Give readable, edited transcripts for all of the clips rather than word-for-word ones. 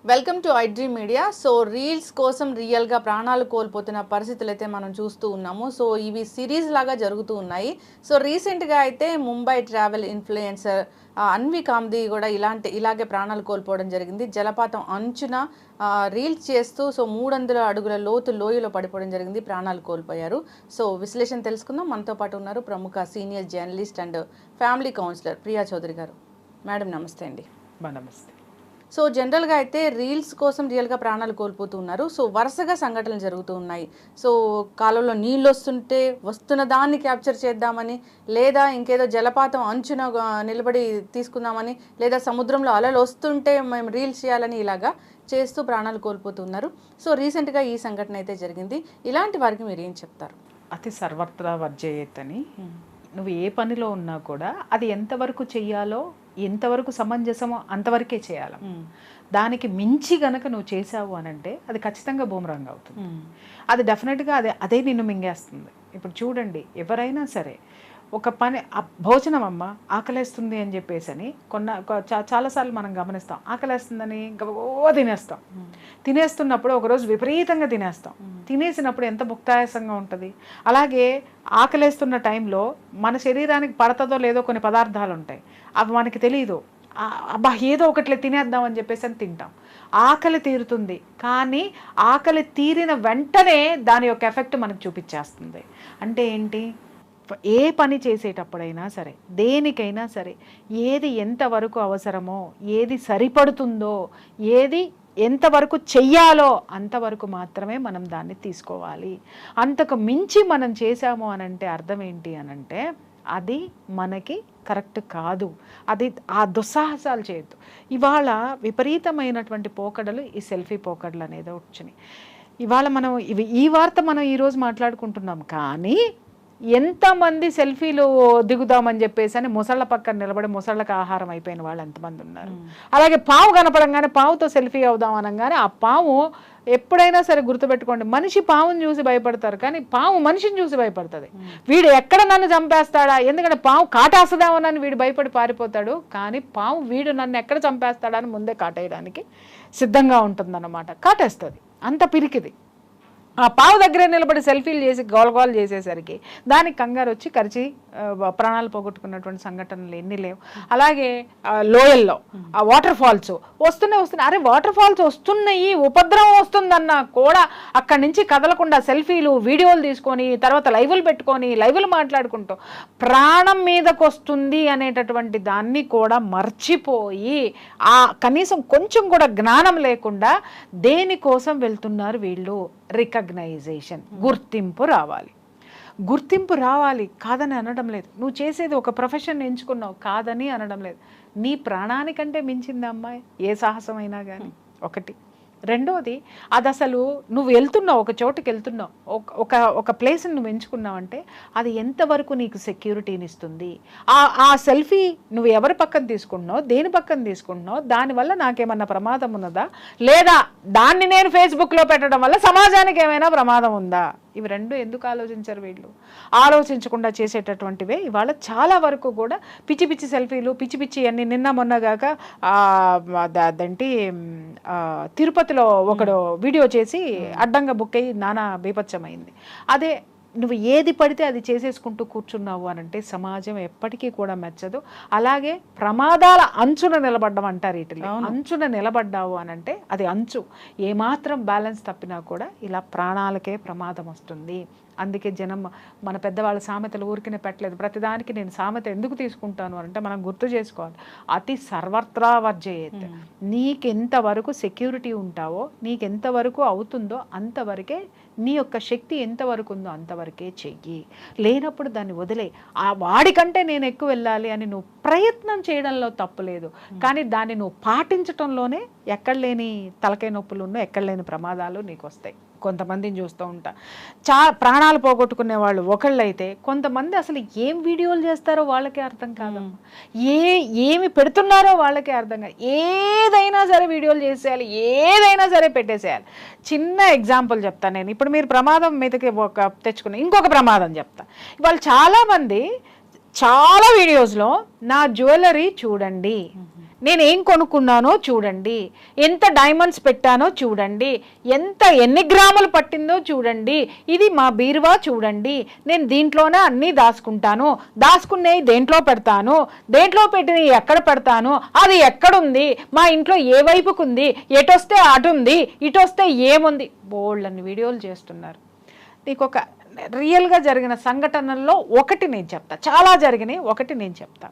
Welcome to iDream media. So reels కోసం రియల్గా ప్రాణాలు కోల్పోతున్న పరిస్థితులు అయితే మనం చూస్తూ ఉన్నాము. సో ఇవి సిరీస్ లాగా జరుగుతూ ఉన్నాయి. సో రీసెంట్గా అయితే ముంబై ట్రావెల్ ఇన్ఫ్లుయెన్సర్ అన్వి కామ్ది కూడా ఇలాగే ప్రాణాలు కోల్పోవడం జరిగింది. జలపాతం అంచున రీల్స్ చేస్తూ 300 అడుగుల లోయలో పడిపోవడం జరిగింది. ప్రాణాలు కోల్పోయారు. సో విశ్లేషణ తెలుసుకుందాం. మనతో పాటు ఉన్నారు ప్రముఖ senior journalist and family counsellor Priya Chaudhary గారు. మేడం నమస్తే అండి. నమస్తే. సో జనరల్గా అయితే రీల్స్ కోసం రియల్గా ప్రాణాలు కోల్పోతూ ఉన్నారు. సో వరుసగా సంఘటనలు జరుగుతూ ఉన్నాయి. సో కాలంలో నీళ్ళు వస్తుంటే వస్తున్న దాన్ని క్యాప్చర్ చేద్దామని, లేదా ఇంకేదో జలపాతం అంచున నిలబడి తీసుకుందామని, లేదా సముద్రంలో అలలు వస్తుంటే మేము రీల్స్ చేయాలని ఇలాగా చేస్తూ ప్రాణాలు కోల్పోతున్నారు. సో రీసెంట్గా ఈ సంఘటన అయితే జరిగింది. ఇలాంటి వారికి మీరు ఏం చెప్తారు? అతి సర్వత్రా వర్జయేతని. నువ్వు ఏ పనిలో ఉన్నా కూడా అది ఎంతవరకు చెయ్యాలో, ఎంతవరకు సమంజసమో అంతవరకే చేయాలి. దానికి మించి గనక నువ్వు చేసావు అనంటే అది ఖచ్చితంగా బూమరాంగ్ అవుతుంది. అది డెఫినెట్గా అదే నిన్ను మింగేస్తుంది. ఇప్పుడు చూడండి, ఎవరైనా సరే ఒక పని భోజనం అమ్మ ఆకలేస్తుంది అని చెప్పేసి చాలాసార్లు మనం గమనిస్తాం. ఆకలేస్తుందని గబగబా తినేస్తాం. తినేస్తున్నప్పుడు ఒకరోజు విపరీతంగా తినేస్తాం. తినేసినప్పుడు ఎంత భుక్తాయాసంగా ఉంటుంది. అలాగే ఆకలేస్తున్న టైంలో మన శరీరానికి పడతదో లేదో కొన్ని పదార్థాలు ఉంటాయి, అవి మనకి తెలియదు. అబ్బా ఏదో ఒకట్లే తినేద్దాం అని చెప్పేసి అని తింటాం. ఆకలి తీరుతుంది, కానీ ఆకలి తీరిన వెంటనే దాని యొక్క ఎఫెక్ట్ మనకు చూపించేస్తుంది. అంటే ఏంటి? ఏ పని చేసేటప్పుడైనా సరే, దేనికైనా సరే, ఏది ఎంతవరకు అవసరమో, ఏది సరిపడుతుందో, ఏది ఎంతవరకు చెయ్యాలో అంతవరకు మాత్రమే మనం దాన్ని తీసుకోవాలి. అంతకు మించి మనం చేసాము అనంటే అర్థం ఏంటి అనంటే అది మనకి కరెక్ట్ కాదు. అది ఆ దుస్సాహసాలు చేయొద్దు. ఇవాళ విపరీతమైనటువంటి పోకడలు ఈ సెల్ఫీ పోకడలు అనేది వచ్చినాయి. ఇవాళ మనం ఈ వార్త మనం ఈరోజు మాట్లాడుకుంటున్నాం, కానీ ఎంతమంది సెల్ఫీలు దిగుదామని చెప్పేసి అని ముసళ్ళ పక్కన నిలబడి ముసళ్ళకి ఆహారం అయిపోయిన వాళ్ళు ఎంతమంది ఉన్నారు. అలాగే పాము కనపడంగానే పావుతో సెల్ఫీ అవుదాం అనగానే ఆ పాము ఎప్పుడైనా సరే గుర్తుపెట్టుకోండి, మనిషి పావుని చూసి భయపడతారు, కానీ పాము మనిషిని చూసి భయపడుతుంది. వీడు ఎక్కడ నన్ను చంపేస్తాడా, ఎందుకంటే పాము కాటేస్తుందామని వీడు భయపడి పారిపోతాడు, కానీ పాము వీడు నన్ను ఎక్కడ చంపేస్తాడని ముందే కాటేయడానికి సిద్ధంగా ఉంటుందన్నమాట. కాటేస్తుంది, అంత పిరికిది. ఆ పావు దగ్గరే నిలబడి సెల్ఫీలు చేసి గోలగోలు చేసేసరికి దానికి కంగారు వచ్చి కరిచి ప్రాణాలు పోగొట్టుకున్నటువంటి సంఘటనలు ఎన్ని లేవు. అలాగే లోయల్లో ఆ వాటర్ ఫాల్స్ వస్తున్నాయి. అరే వాటర్ ఫాల్స్ వస్తున్నాయి, ఉపద్రవం వస్తుందన్నా కూడా అక్కడి నుంచి కదలకుండా సెల్ఫీలు వీడియోలు తీసుకొని తర్వాత లైవ్లు మాట్లాడుకుంటూ ప్రాణం మీదకు వస్తుంది అనేటటువంటి దాన్ని కూడా మర్చిపోయి ఆ కనీసం కొంచెం కూడా జ్ఞానం లేకుండా దేనికోసం వెళ్తున్నారు వీళ్ళు? రికగ్నైజేషన్, గుర్తింపు రావాలి. కాదని అనడం లేదు. నువ్వు చేసేది ఒక ప్రొఫెషన్ ఎంచుకున్నావు, కాదని అనడం లేదు. నీ ప్రాణానికంటే మించింది అమ్మాయి ఏ సాహసమైనా కానీ. ఒకటి. రెండోది, అది అసలు నువ్వు వెళ్తున్నావు, ఒక చోటుకి వెళ్తున్నావు, ఒక ప్లేస్ని నువ్వు ఎంచుకున్నావు అంటే అది ఎంతవరకు నీకు సెక్యూరిటీని ఇస్తుంది? ఆ సెల్ఫీ నువ్వు ఎవరి పక్కన తీసుకుంటున్నావు, దేని పక్కన తీసుకుంటున్నావు, దానివల్ల నాకేమన్నా ప్రమాదం ఉన్నదా, లేదా దాన్ని నేను ఫేస్బుక్లో పెట్టడం వల్ల సమాజానికి ఏమైనా ప్రమాదం ఉందా? ఇవి రెండు ఎందుకు ఆలోచించరు వీళ్ళు? ఆలోచించకుండా చేసేటటువంటివే ఇవాళ చాలా వరకు కూడా పిచ్చి పిచ్చి సెల్ఫీలు, పిచ్చి పిచ్చి అన్ని. నిన్న మొన్నగాక అదేంటి తిరుపతిలో ఒకడు వీడియో చేసి అడ్డంగా బుక్ అయ్యి నానా బీభత్సమైంది. అదే నువ్వు ఏది పడితే అది చేసేసుకుంటూ కూర్చున్నావు అనంటే సమాజం ఎప్పటికీ కూడా మెచ్చదు. అలాగే ప్రమాదాల అంచున నిలబడ్డం అంటారు. వీటిలో అంచున నిలబడ్డావు అనంటే అది అంచు. ఏమాత్రం బ్యాలెన్స్ తప్పినా కూడా ఇలా ప్రాణాలకే ప్రమాదం వస్తుంది. అందుకే జనం మన పెద్దవాళ్ళ సామెతలు ఊరికినే పెట్టలేదు. ప్రతిదానికి నేను సామెత ఎందుకు తీసుకుంటాను అంటే మనం గుర్తు చేసుకోవాలి. అతి సర్వత్రా వర్జయేత్. నీకెంతవరకు సెక్యూరిటీ ఉంటావో, నీకెంతవరకు అవుతుందో అంతవరకే, నీ యొక్క శక్తి ఎంతవరకు ఉందో అంతవరకే చెయ్యి. లేనప్పుడు దాన్ని వదిలే. ఆ వాడికంటే నేను ఎక్కువ వెళ్ళాలి అని నువ్వు ప్రయత్నం చేయడంలో తప్పు లేదు, కానీ దాన్ని నువ్వు పాటించటంలోనే ఎక్కడ లేని తలకాయ నొప్పులు ఉన్నో, ఎక్కడ లేని ప్రమాదాలు నీకు వస్తాయి. కొంతమందిని చూస్తూ ఉంటా, ప్రాణాలు పోగొట్టుకునే వాళ్ళు ఒకళ్ళైతే, కొంతమంది అసలు ఏం వీడియోలు చేస్తారో వాళ్ళకే అర్థం కాదమ్మా. ఏమి పెడుతున్నారో వాళ్ళకే అర్థం కాదు. ఏదైనా సరే వీడియోలు చేసేయాలి, ఏదైనా సరే పెట్టేసేయాలి. చిన్న ఎగ్జాంపుల్ చెప్తాను నేను. ఇప్పుడు మీరు ప్రమాదం మీదకి తెచ్చుకున్న ఇంకొక ప్రమాదం చెప్తా. వాళ్ళు చాలామంది చాలా వీడియోస్లో నా జ్యువెలరీ చూడండి, నేను ఏం కొనుక్కున్నానో చూడండి, ఎంత డైమండ్స్ పెట్టానో చూడండి, ఎన్ని గ్రాములు పట్టిందో చూడండి, ఇది మా బీరువా చూడండి, నేను దీంట్లోనే అన్నీ దాచుకుంటాను, దాచుకునేవి దేంట్లో పెడతాను, దేంట్లో పెట్టినవి ఎక్కడ పెడతాను, అది ఎక్కడుంది, మా ఇంట్లో ఏ వైపుకు ఉంది, ఎటొస్తే అటు ఉంది, ఇటు వస్తే ఏముంది, బోల్డ్ అన్ని వీడియోలు చేస్తున్నారు. నీకు ఒక రియల్గా జరిగిన సంఘటనల్లో ఒకటి నేను చెప్తా, చాలా జరిగినాయి, ఒకటి నేను చెప్తా.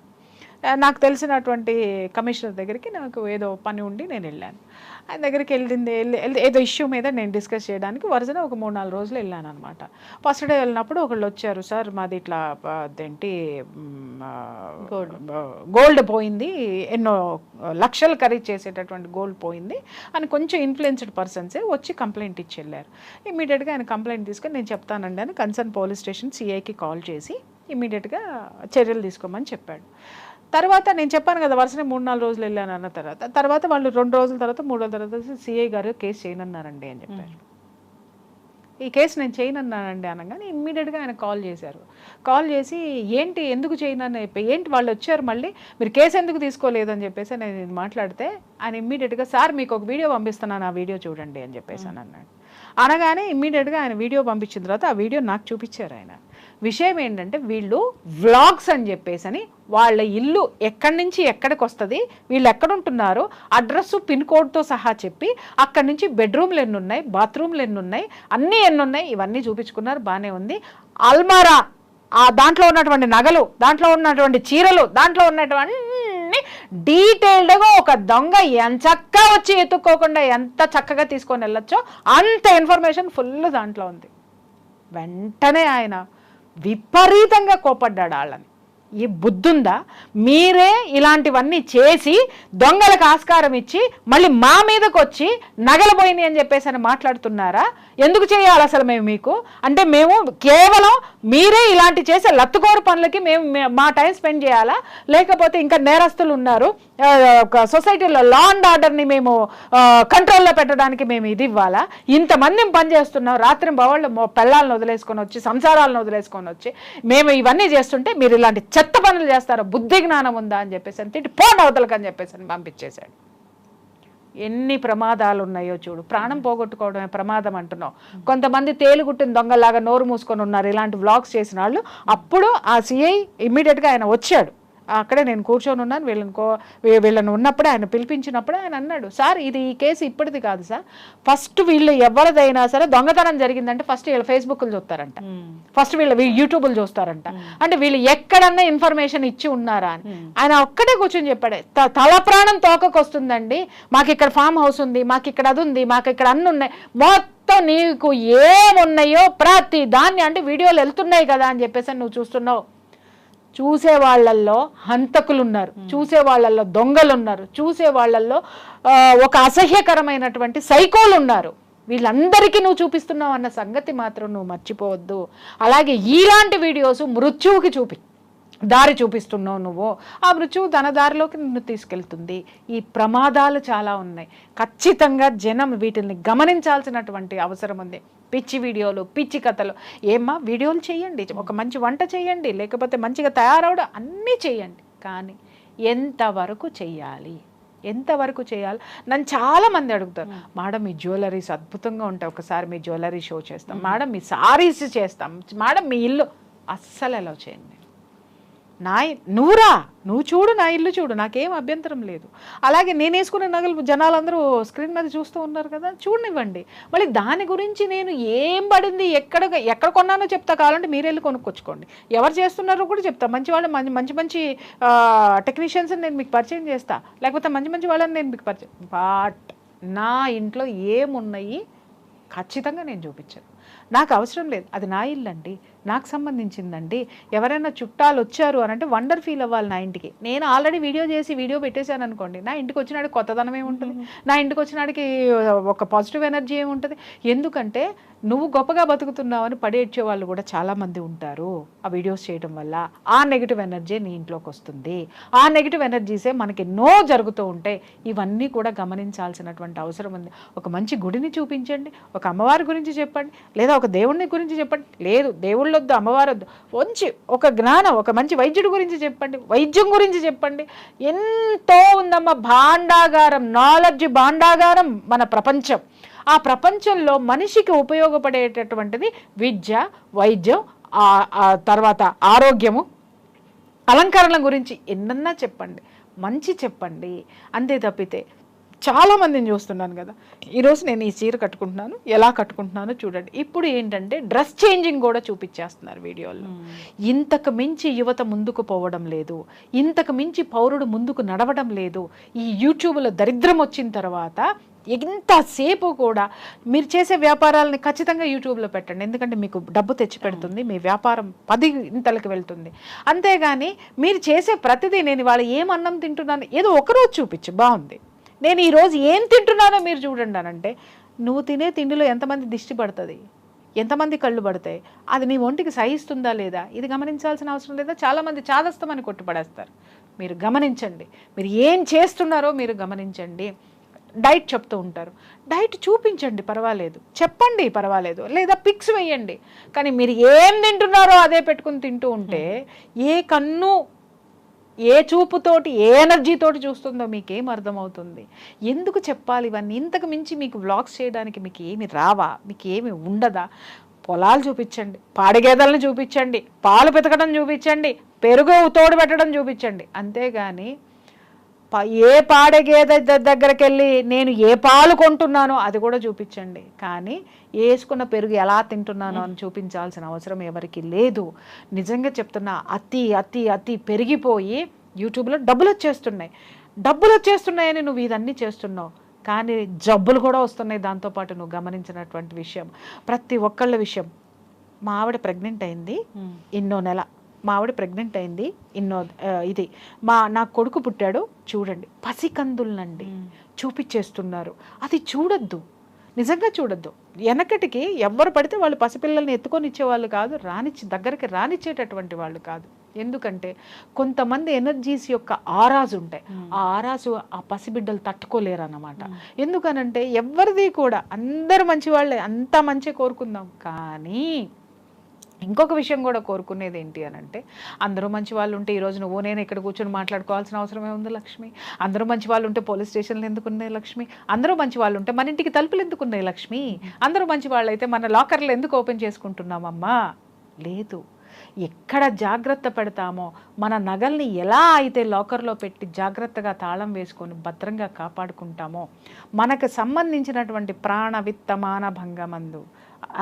నాకు తెలిసినటువంటి కమిషనర్ దగ్గరికి నాకు ఏదో పని ఉండి నేను వెళ్ళాను. ఆయన దగ్గరికి వెళ్ళి ఏదో ఇష్యూ మీద నేను డిస్కస్ చేయడానికి వరుసగా ఒక 3-4 రోజులు వెళ్ళాను అనమాట. ఫస్ట్ డే వెళ్ళినప్పుడు ఒకళ్ళు వచ్చారు, సార్ మాది ఇట్లా అదేంటి గోల్డ్ పోయింది, ఎన్నో లక్షలు ఖరీదు చేసేటటువంటి గోల్డ్ పోయింది అని కొంచెం ఇన్ఫ్లుయెన్స్డ్ పర్సన్సే వచ్చి కంప్లైంట్ ఇచ్చి వెళ్ళారు. ఇమీడియట్గా ఆయన కంప్లైంట్ తీసుకొని నేను చెప్తానండి అని కన్సర్న్ పోలీస్ స్టేషన్ సిఐకి కాల్ చేసి ఇమీడియట్గా చర్యలు తీసుకోమని చెప్పాడు. తర్వాత నేను చెప్పాను కదా వరుసనే 3-4 రోజులు వెళ్ళాను అన్న తర్వాత వాళ్ళు 2 రోజుల తర్వాత 3 రోజుల తర్వాత సిఐ గారు కేసు చేయనన్నారండి అని చెప్పారు. ఈ కేసు నేను చేయనన్నానండి అనగానే ఇమ్మీడియట్గా ఆయన కాల్ చేశారు. కాల్ చేసి ఏంటి ఎందుకు చేయనని ఏంటి వాళ్ళు వచ్చారు మళ్ళీ మీరు కేసు ఎందుకు తీసుకోలేదని చెప్పేసి నేను మాట్లాడితే ఆయన ఇమ్మీడియట్గా సార్ మీకు ఒక వీడియో పంపిస్తున్నాను, ఆ వీడియో చూడండి అని చెప్పేసి అని అన్నాడు. అనగానే ఇమ్మీడియట్గా ఆయన వీడియో పంపించిన తర్వాత ఆ వీడియో నాకు చూపించారు ఆయన. విషయం ఏంటంటే వీళ్ళు వ్లాగ్స్ అని చెప్పేసి అని వాళ్ళ ఇల్లు ఎక్కడి నుంచి ఎక్కడికి వస్తుంది, వీళ్ళు ఎక్కడుంటున్నారు, అడ్రస్సు పిన్ కోడ్తో సహా చెప్పి అక్కడి నుంచి బెడ్రూమ్లు ఎన్ని ఉన్నాయి, బాత్రూమ్లు ఎన్ని ఉన్నాయి, అన్నీ ఎన్ని ఉన్నాయి, ఇవన్నీ చూపించుకున్నారు. బాగానే ఉంది. అల్మారా దాంట్లో ఉన్నటువంటి నగలు, దాంట్లో ఉన్నటువంటి చీరలు, దాంట్లో ఉన్నటువంటి డీటెయిల్డ్గా ఒక దొంగ ఎంత చక్కగా వచ్చి ఎత్తుక్కోకుండా ఎంత చక్కగా తీసుకొని వెళ్ళొచ్చో అంత ఇన్ఫర్మేషన్ ఫుల్ దాంట్లో ఉంది. వెంటనే ఆయన విపరీతంగా కోపడ్డాడు. వాళ్ళని ఈ బుద్ధుందా, మీరే ఇలాంటివన్నీ చేసి దొంగలకు ఆస్కారం ఇచ్చి మళ్ళీ మా మీదకి వచ్చి నగలు పోయినాయి అని చెప్పేసి అని మాట్లాడుతున్నారా, ఎందుకు చేయాలి అసలు మేము మీకు అంటే మేము కేవలం మీరే ఇలాంటి చేసే లత్తుకోరు పనులకి మేము మా టైం స్పెండ్ చేయాలా, లేకపోతే ఇంకా నేరస్తులు ఉన్నారు సొసైటీలో లా అండ్ ఆర్డర్ని మేము కంట్రోల్లో పెట్టడానికి మేము ఇది ఇవ్వాలా, ఇంతమంది పని చేస్తున్నాం, రాత్రి బవాళ్ళు పిల్లల్ని వదిలేసుకొని వచ్చి సంసారాలను వదిలేసుకొని వచ్చి మేము ఇవన్నీ చేస్తుంటే మీరు ఇలాంటి చెత్త పనులు చేస్తారో, బుద్ధి జ్ఞానం ఉందా అని చెప్పేసి అని తిట్టి పోండి అవతలకి అని చెప్పేసి అని పంపించేశాడు. ఎన్ని ప్రమాదాలు ఉన్నాయో చూడు. ప్రాణం పోగొట్టుకోవడమే ప్రమాదం అంటున్నావు. కొంతమంది తేలుగుట్టిన దొంగలాగా నోరు మూసుకొని ఉన్నారు ఇలాంటి వ్లాగ్స్ చేసిన వాళ్ళు. అప్పుడు ఆ సిఐ ఇమ్మీడియట్గా ఆయన వచ్చాడు. అక్కడే నేను కూర్చొని ఉన్నాను, వీళ్ళని ఉన్నప్పుడే ఆయన పిలిపించినప్పుడే ఆయన అన్నాడు, సార్ ఇది ఈ కేసు ఇప్పటిది కాదు సార్, ఫస్ట్ వీళ్ళు ఎవరిదైనా సరే దొంగతనం జరిగిందంటే ఫస్ట్ వీళ్ళు ఫేస్బుక్లు చూస్తారంట, ఫస్ట్ వీళ్ళు యూట్యూబ్లు చూస్తారంట, అంటే వీళ్ళు ఎక్కడన్నా ఇన్ఫర్మేషన్ ఇచ్చి ఉన్నారా అని ఆయన ఒక్కటే కూర్చొని చెప్పాడు. తల ప్రాణం తోకకొస్తుందండి, మాకు ఇక్కడ ఫామ్ హౌస్ ఉంది, మాకు ఇక్కడ అది ఉంది, మాకు ఇక్కడ అన్ని ఉన్నాయి, మొత్తం నీకు ఏమున్నాయో ప్రతి దాన్ని అంటే వీడియోలు వెళ్తున్నాయి కదా అని చెప్పేసి నువ్వు చూస్తున్నావు. చూసే వాళ్ళల్లో హంతకులు ఉన్నారు, చూసే వాళ్ళల్లో దొంగలు ఉన్నారు, చూసే వాళ్ళల్లో ఒక అసహ్యకరమైనటువంటి సైకోలు ఉన్నారు. వీళ్ళందరికీ నువ్వు చూపిస్తున్నావు అన్న సంగతి మాత్రం నువ్వు మర్చిపోవద్దు. అలాగే ఇలాంటి వీడియోస్ మృత్యువుకి దారి చూపిస్తున్నావు నువ్వు, ఆ మృత్యువు తన దారిలోకి నిన్ను తీసుకెళ్తుంది. ఈ ప్రమాదాలు చాలా ఉన్నాయి. ఖచ్చితంగా జనం వీటిని గమనించాల్సినటువంటి అవసరం ఉంది. పిచ్చి వీడియోలు, పిచ్చి కథలు ఏమ్మా వీడియోలు చేయండి, ఒక మంచి వంట చేయండి, లేకపోతే మంచిగా తయారవడం అన్నీ చేయండి, కానీ ఎంతవరకు చెయ్యాలి, ఎంతవరకు చేయాలి? నన్ను చాలామంది అడుగుతారు, మేడం మీ జ్యువెలరీస్ అద్భుతంగా ఉంటాయి, ఒకసారి మీ జ్యువెలరీ షో చేస్తాం మేడం, మీ సారీస్ చేస్తాం మేడం, మీ ఇల్లు అస్సలు ఎలా చేయండి. నువ్వు చూడు, నా ఇల్లు చూడు, నాకేం అభ్యంతరం లేదు. అలాగే నేను వేసుకునే నగలు జనాలందరూ స్క్రీన్ మీద చూస్తూ ఉన్నారు కదా, చూడనివ్వండి. మళ్ళీ దాని గురించి నేను ఏం పడింది, ఎక్కడ కొన్నానో చెప్తా, కావాలంటే మీరు వెళ్ళి కొనుక్కొచ్చుకోండి. ఎవరు చేస్తున్నారో కూడా చెప్తా. మంచి వాళ్ళు మంచి టెక్నీషియన్స్ నేను మీకు పరిచయం చేస్తా, లేకపోతే మంచి వాళ్ళని నేను మీకు పరిచయం. బట్ నా ఇంట్లో ఏమున్నాయి ఖచ్చితంగా నేను చూపించాను. నాకు అవసరం లేదు, అది నా ఇల్లు అండి, నాకు సంబంధించిందండి. ఎవరైనా చుట్టాలు వచ్చారు అని అంటే వండర్ ఫీల్ అవ్వాలి నా ఇంటికి. నేను ఆల్రెడీ వీడియో పెట్టేశాను అనుకోండి, నా ఇంటికి వచ్చినాడికి కొత్తదనం ఏముంటుంది, నా ఇంటికి వచ్చినాడికి ఒక పాజిటివ్ ఎనర్జీ ఏముంటుంది. ఎందుకంటే నువ్వు గొప్పగా బతుకుతున్నావని పడేడ్చే వాళ్ళు కూడా చాలామంది ఉంటారు. ఆ వీడియోస్ చేయడం వల్ల ఆ నెగిటివ్ ఎనర్జీ నీ ఇంట్లోకి వస్తుంది. ఆ నెగిటివ్ ఎనర్జీసే మనకి ఎన్నో జరుగుతూ ఉంటాయి. ఇవన్నీ కూడా గమనించాల్సినటువంటి అవసరం ఉంది. ఒక మంచి గుడిని చూపించండి, ఒక అమ్మవారి గురించి చెప్పండి, లేదా ఒక దేవుడిని గురించి చెప్పండి. లేదు దేవుళ్ళ దేవుళ్ళు వద్దు, అమ్మవారు వద్దు, మంచి ఒక జ్ఞానం, ఒక మంచి వైద్యుడి గురించి చెప్పండి, వైద్యం గురించి చెప్పండి. ఎంతో ఉందమ్మా భాండాగారం, నాలెడ్జ్ భాండాగారం మన ప్రపంచం. ఆ ప్రపంచంలో మనిషికి ఉపయోగపడేటటువంటిది విద్య, వైద్యం, తర్వాత ఆరోగ్యము, అలంకరణ గురించి ఎన్నన్నా చెప్పండి, మంచి చెప్పండి. అంతే తప్పితే చాలామందిని చూస్తున్నాను కదా, ఈరోజు నేను ఈ చీర కట్టుకుంటున్నాను, ఎలా కట్టుకుంటున్నానో చూడండి. ఇప్పుడు ఏంటంటే డ్రెస్ చేంజింగ్ కూడా చూపించేస్తున్నారు వీడియోల్లో. ఇంతకు మించి యువత ముందుకు పోవడం లేదు, ఇంతకు మించి పౌరుడు ముందుకు నడవడం లేదు. ఈ యూట్యూబ్లో దరిద్రం వచ్చిన తర్వాత ఎంతసేపు కూడా మీరు చేసే వ్యాపారాలని ఖచ్చితంగా యూట్యూబ్లో పెట్టండి, ఎందుకంటే మీకు డబ్బు తెచ్చి పెడుతుంది, మీ వ్యాపారం 10 ఇంతలకు వెళ్తుంది. అంతేగాని మీరు చేసే ప్రతిదీ, నేను ఇవాళ ఏం అన్నం తింటున్నాను ఏదో ఒకరోజు చూపించు, బాగుంది, నేను ఈరోజు ఏం తింటున్నానో మీరు చూడండి అనంటే, నువ్వు తినే తిండిలో ఎంతమంది దిష్టి పడుతుంది, ఎంతమంది కళ్ళు పడతాయి, అది నీ ఒంటికి సహిస్తుందా లేదా, ఇది గమనించాల్సిన అవసరం లేదా? చాలామంది చాదస్తమని కొట్టుపడేస్తారు. మీరు గమనించండి, మీరు ఏం చేస్తున్నారో మీరు గమనించండి. డైట్ చెప్తూ ఉంటారు, డైట్ చూపించండి పర్వాలేదు, చెప్పండి పర్వాలేదు, లేదా పిక్స్ వేయండి. కానీ మీరు ఏం తింటున్నారో అదే పెట్టుకుని తింటూ ఉంటే ఏ కన్ను ఏ చూపుతోటి ఏ ఎనర్జీతోటి చూస్తుందో మీకేం అర్థమవుతుంది? ఎందుకు చెప్పాలి ఇవన్నీ? ఇంతకు మించి మీకు వ్లాగ్స్ చేయడానికి మీకు ఏమి రావా, మీకు ఏమి ఉండదా? పొలాలు చూపించండి, పాడిగేదలను చూపించండి, పాలు పితకడం చూపించండి, పెరుగు తోడు పెట్టడం చూపించండి. అంతేగాని ఏ పాడగేద దగ్గరికి వెళ్ళి నేను ఏ పాలు కొంటున్నానో అది కూడా చూపించండి. కానీ వేసుకున్న పెరుగు ఎలా తింటున్నానో అని చూపించాల్సిన అవసరం ఎవరికి లేదు. నిజంగా చెప్తున్నా, అతి అతి అతి పెరిగిపోయి యూట్యూబ్లో డబ్బులు వచ్చేస్తున్నాయని నువ్వు ఇదన్నీ చేస్తున్నావు, కానీ జబ్బులు కూడా వస్తున్నాయి దాంతోపాటు. నువ్వు గమనించినటువంటి విషయం, ప్రతి ఒక్కళ్ళ విషయం, మా ఆవిడ ప్రెగ్నెంట్ అయింది ఎన్నో నెల, మా ఆవిడ ప్రెగ్నెంట్ అయింది ఇది, నా కొడుకు పుట్టాడు చూడండి, పసికందులనండి చూపించేస్తున్నారు. అది చూడొద్దు, నిజంగా చూడొద్దు. వెనకటికి ఎవరు పడితే వాళ్ళు పసిపిల్లల్ని ఎత్తుకొని ఇచ్చేవాళ్ళు కాదు, దగ్గరికి రానిచ్చేటటువంటి వాళ్ళు కాదు. ఎందుకంటే కొంతమంది ఎనర్జీస్ యొక్క ఆరాజు ఉంటాయి, ఆ ఆరాజు ఆ పసిబిడ్డలు తట్టుకోలేరు అన్నమాట. ఎందుకనంటే ఎవరిది కూడా అందరు మంచి వాళ్ళే, అంతా మంచి కోరుకుందాం, కానీ ఇంకొక విషయం కూడా కోరుకునేది ఏంటి అని అంటే, అందరూ మంచి వాళ్ళు ఉంటే ఈరోజు నువ్వు నేను ఇక్కడ కూర్చొని మాట్లాడుకోవాల్సిన అవసరమే ఉంది లక్ష్మి. అందరూ మంచి వాళ్ళు ఉంటే పోలీస్ స్టేషన్లు ఎందుకున్నాయి లక్ష్మి? అందరూ మంచి వాళ్ళు ఉంటే మన ఇంటికి తలుపులు ఎందుకున్నాయి లక్ష్మి? అందరూ మంచి వాళ్ళు అయితే మన లాకర్లు ఎందుకు ఓపెన్ చేసుకుంటున్నామమ్మా? లేదు. ఎక్కడ జాగ్రత్త పెడతామో, మన నగల్ని ఎలా అయితే లాకర్లో పెట్టి జాగ్రత్తగా తాళం వేసుకొని భద్రంగా కాపాడుకుంటామో, మనకు సంబంధించినటువంటి ప్రాణ విత్త మానభంగమందు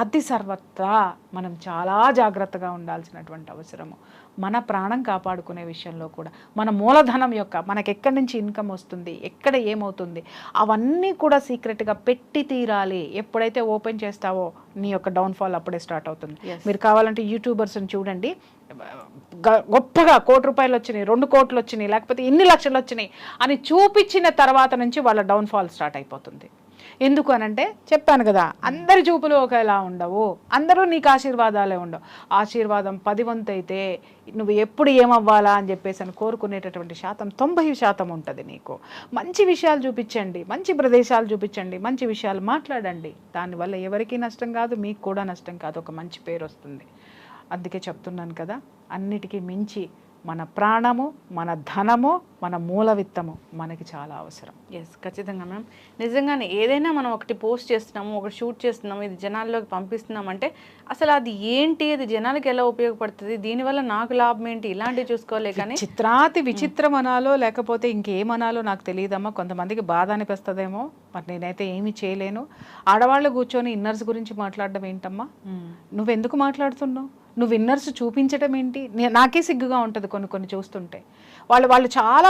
అతి సర్వత్రా మనం చాలా జాగ్రత్తగా ఉండాల్సినటువంటి అవసరము. మన ప్రాణం కాపాడుకునే విషయంలో కూడా, మన మూలధనం యొక్క మనకు ఎక్కడి నుంచి ఇన్కమ్ వస్తుంది, ఎక్కడ ఏమవుతుంది, అవన్నీ కూడా సీక్రెట్గా పెట్టి తీరాలి. ఎప్పుడైతే ఓపెన్ చేస్తావో నీ యొక్క డౌన్ఫాల్ అప్పుడే స్టార్ట్ అవుతుంది. మీరు కావాలంటే యూట్యూబర్స్ని చూడండి, గొప్పగా 1 కోటి రూపాయలు వచ్చినాయి, 2 కోట్లు వచ్చినాయి, లేకపోతే ఇన్ని లక్షలు వచ్చినాయి అని చూపించిన తర్వాత నుంచి వాళ్ళ డౌన్ఫాల్ స్టార్ట్ అయిపోతుంది. ఎందుకు అనంటే చెప్పాను కదా, అందరి చూపులు ఒకేలా ఉండవు, అందరూ నీకు ఆశీర్వాదాలే ఉండవు. ఆశీర్వాదం 10 వంతు అయితే నువ్వు ఎప్పుడు ఏమవ్వాలా అని చెప్పేసి అని కోరుకునేటటువంటి శాతం 90% ఉంటుంది. నీకు మంచి విషయాలు చూపించండి, మంచి ప్రదేశాలు చూపించండి, మంచి విషయాలు మాట్లాడండి. దానివల్ల ఎవరికీ నష్టం కాదు, మీకు కూడా నష్టం కాదు, ఒక మంచి పేరు వస్తుంది. అందుకే చెప్తున్నాను కదా, అన్నిటికీ మించి మన ప్రాణము, మన ధనము, మన మూల విత్తము మనకి చాలా అవసరం. ఎస్, ఖచ్చితంగా మ్యామ్. నిజంగానే ఏదైనా మనం ఒకటి పోస్ట్ చేస్తున్నాము, ఒకటి షూట్ చేస్తున్నాము, ఇది జనాల్లోకి పంపిస్తున్నామంటే అసలు అది ఏంటి, అది జనాలకి ఎలా ఉపయోగపడుతుంది, దీనివల్ల నాకు లాభం ఏంటి, ఇలాంటివి చూసుకోలే. కానీ చిత్రాతి విచిత్రం అనాలో లేకపోతే ఇంకేమనాలో నాకు తెలియదమ్మా. కొంతమందికి బాధ అనిపిస్తుందేమో, మరి నేనైతే ఏమీ చేయలేను. ఆడవాళ్ళు కూర్చొని ఇన్నర్స్ గురించి మాట్లాడడం ఏంటమ్మా? నువ్వెందుకు మాట్లాడుతున్నావు? నువ్వు ఇన్నర్స్ చూపించడం ఏంటి? నాకే సిగ్గుగా ఉంటుంది కొన్ని చూస్తుంటే. వాళ్ళు చాలా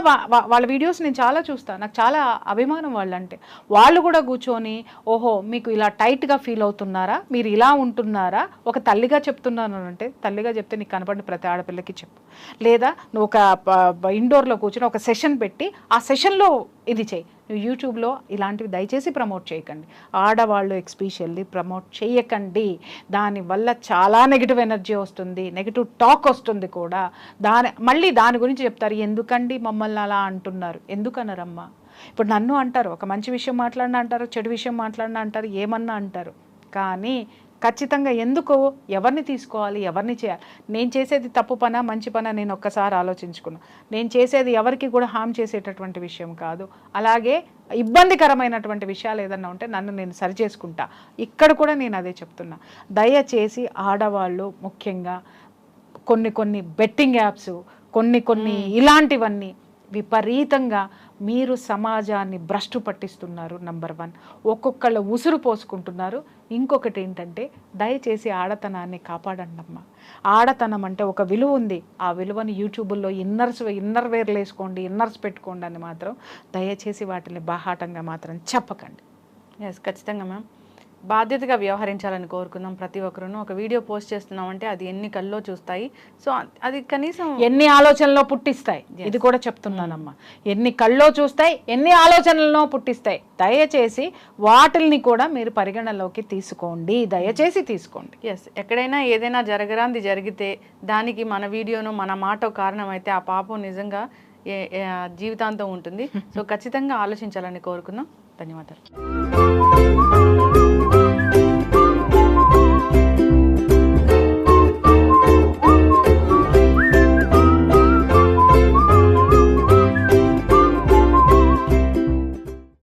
వాళ్ళ వీడియోస్ నేను చాలా చూస్తాను, నాకు చాలా అభిమానం వాళ్ళంటే. వాళ్ళు కూడా కూర్చొని, ఓహో మీకు ఇలా టైట్గా ఫీల్ అవుతున్నారా, మీరు ఇలా ఉంటున్నారా, ఒక తల్లిగా చెప్తున్నాను అంటే, తల్లిగా చెప్తే నీకు కనపడిన ప్రతి ఆడపిల్లకి చెప్పు. లేదా నువ్వు ఒక ఇండోర్లో కూర్చొని ఒక సెషన్ పెట్టి ఆ సెషన్లో ఇది చేయి. నువ్వు యూట్యూబ్లో ఇలాంటివి దయచేసి ప్రమోట్ చేయకండి. ఆడవాళ్ళు ఎక్స్పెషల్లీ ప్రమోట్ చేయకండి. దానివల్ల చాలా నెగిటివ్ ఎనర్జీ వస్తుంది, నెగిటివ్ టాక్ వస్తుంది కూడా. మళ్ళీ దాని గురించి చెప్తారు, ఎందుకండి మమ్మల్ని అలా అంటున్నారు. ఎందుకన్నారమ్మా? ఇప్పుడు నన్ను అంటారు, ఒక మంచి విషయం మాట్లాడినా అంటారు, చెడు విషయం మాట్లాడినా అంటారు, ఏమన్నా అంటారు. కానీ ఖచ్చితంగా ఎందుకు ఎవరిని తీసుకోవాలి, ఎవరిని చేయాలి, నేను చేసేది తప్పు పనా మంచి పనా నేను ఒక్కసారి ఆలోచించుకున్నాను. నేను చేసేది ఎవరికి కూడా హామ్ చేసేటటువంటి విషయం కాదు. అలాగే ఇబ్బందికరమైనటువంటి విషయాలు ఏదన్నా ఉంటే నన్ను నేను సరి చేసుకుంటా. ఇక్కడ కూడా నేను అదే చెప్తున్నా. దయచేసి ఆడవాళ్ళు ముఖ్యంగా కొన్ని బెట్టింగ్ యాప్స్, కొన్ని ఇలాంటివన్నీ విపరీతంగా మీరు సమాజాన్ని భ్రష్టు పట్టిస్తున్నారు. నంబర్ 1, ఒక్కొక్కళ్ళు ఉసురు పోసుకుంటున్నారు. ఇంకొకటి ఏంటంటే దయచేసి ఆడతనాన్ని కాపాడండి అమ్మ. ఆడతనం అంటే ఒక విలువ ఉంది. ఆ విలువని యూట్యూబ్లో ఇన్నర్ వేర్లు వేసుకోండి, ఇన్నర్స్ పెట్టుకోండి అని మాత్రం దయచేసి వాటిని బాహాటంగా మాత్రం చెప్పకండి. ఎస్, ఖచ్చితంగా మ్యామ్. బాధ్యతగా వ్యవహరించాలని కోరుకుందాం. ప్రతి ఒక్కరును ఒక వీడియో పోస్ట్ చేస్తున్నామంటే అది ఎన్ని కల్లో చూస్తాయి. సో అది కనీసం ఎన్ని ఆలోచనలో పుట్టిస్తాయి, ఇది కూడా చెప్తున్నానమ్మా. ఎన్ని కల్లో చూస్తాయి, ఎన్ని ఆలోచనలను పుట్టిస్తాయి. దయచేసి వాటిల్ని కూడా మీరు పరిగణలోకి తీసుకోండి, దయచేసి తీసుకోండి. ఎస్, ఎక్కడైనా ఏదైనా జరగరాంది జరిగితే దానికి మన వీడియోను మన మాట కారణమైతే ఆ పాపం నిజంగా జీవితాంతం ఉంటుంది. సో ఖచ్చితంగా ఆలోచించాలని కోరుకుందాం. ధన్యవాదాలు.